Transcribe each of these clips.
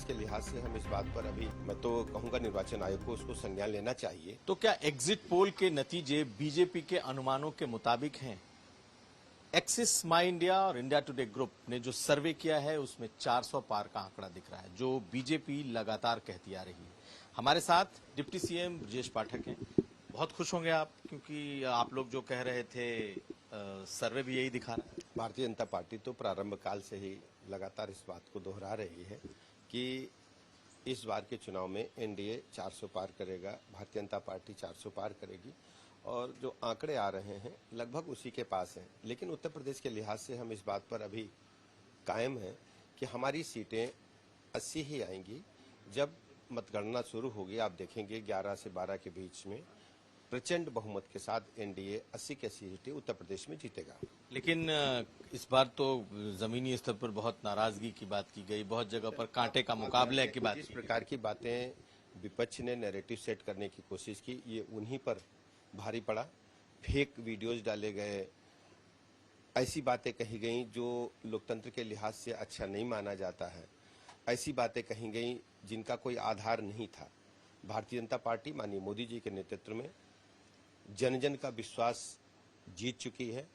प्रदेश के लिहाज से हम इस बात पर अभी मैं तो कहूंगा निर्वाचन आयोग को उसको संज्ञान लेना चाहिए। तो क्या एग्जिट पोल के नतीजे बीजेपी के अनुमानों के मुताबिक हैं? एक्सिस माई इंडिया और इंडिया टुडे ग्रुप ने जो सर्वे किया है उसमें 400 पार का आंकड़ा दिख रहा है, जो बीजेपी लगातार कहती आ रही है। हमारे साथ डिप्टी सीएम ब्रजेश पाठक हैं। बहुत खुश होंगे आप, क्योंकि आप लोग जो कह रहे थे सर्वे भी यही दिखा रहा है। भारतीय जनता पार्टी तो प्रारंभ काल से ही लगातार इस बात को दोहरा रही है कि इस बार के चुनाव में एनडीए 400 पार करेगा, भारतीय जनता पार्टी 400 पार करेगी और जो आंकड़े आ रहे हैं लगभग उसी के पास हैं। लेकिन उत्तर प्रदेश के लिहाज से हम इस बात पर अभी कायम हैं कि हमारी सीटें 80 ही आएंगी। जब मतगणना शुरू होगी आप देखेंगे 11 से 12 के बीच में प्रचंड बहुमत के साथ एनडीए 80 के 80 सीटें उत्तर प्रदेश में जीतेगा। लेकिन इस बार तो जमीनी स्तर पर बहुत नाराजगी की बात की गई, बहुत जगह पर कांटे का मुकाबले की बात। इस प्रकार की बातें विपक्ष ने नैरेटिव सेट करने की कोशिश की, ये उन्हीं पर भारी पड़ा। फेक वीडियोज डाले गए, ऐसी बातें कही गई जो लोकतंत्र के लिहाज से अच्छा नहीं माना जाता है, ऐसी बातें कही गई जिनका कोई आधार नहीं था। भारतीय जनता पार्टी माननीय मोदी जी के नेतृत्व में जन जन का विश्वास जीत चुकी है।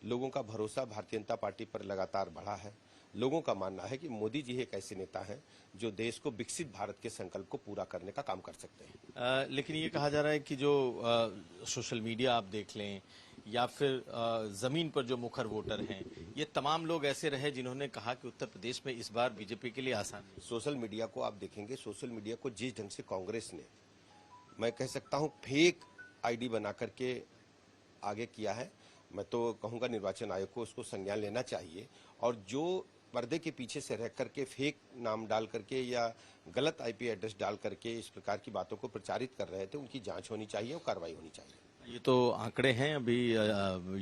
लोगों का भरोसा भारतीय जनता पार्टी पर लगातार बढ़ा है। लोगों का मानना है कि मोदी जी एक ऐसे नेता हैं जो देश को विकसित भारत के संकल्प को पूरा करने का काम कर सकते हैं। लेकिन ये कहा जा रहा है कि जो सोशल मीडिया आप देख लें या फिर जमीन पर जो मुखर वोटर हैं, ये तमाम लोग ऐसे रहे जिन्होंने कहा कि उत्तर प्रदेश में इस बार बीजेपी के लिए आसान है। सोशल मीडिया को आप देखेंगे, सोशल मीडिया को जिस ढंग से कांग्रेस ने, मैं कह सकता हूं, फेक आईडी बना करके आगे किया है, मैं तो कहूंगा निर्वाचन आयोग को उसको संज्ञान लेना चाहिए। और जो पर्दे के पीछे से रह करके फेक नाम डाल करके या गलत आईपी एड्रेस डाल करके इस प्रकार की बातों को प्रचारित कर रहे थे, उनकी जांच होनी चाहिए और कार्रवाई होनी चाहिए। ये तो आंकड़े हैं, अभी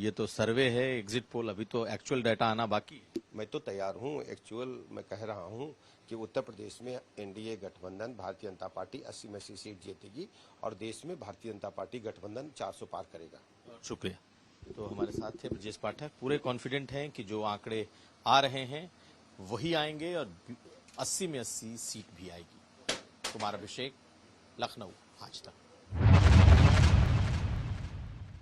ये तो सर्वे है, एग्जिट पोल, अभी तो एक्चुअल डाटा आना बाकी। मैं तो तैयार हूं, एक्चुअल मैं कह रहा हूं कि उत्तर प्रदेश में एनडीए गठबंधन भारतीय जनता पार्टी 80 में 80 सीट जीतेगी और देश में भारतीय जनता पार्टी गठबंधन 400 पार करेगा। शुक्रिया। तो हमारे साथ थे ब्रजेश पाठक। पूरे कॉन्फिडेंट हैं कि जो आंकड़े आ रहे हैं वही आएंगे और 80 में 80 सीट भी आएगी। कुमार अभिषेक, लखनऊ, आज तक।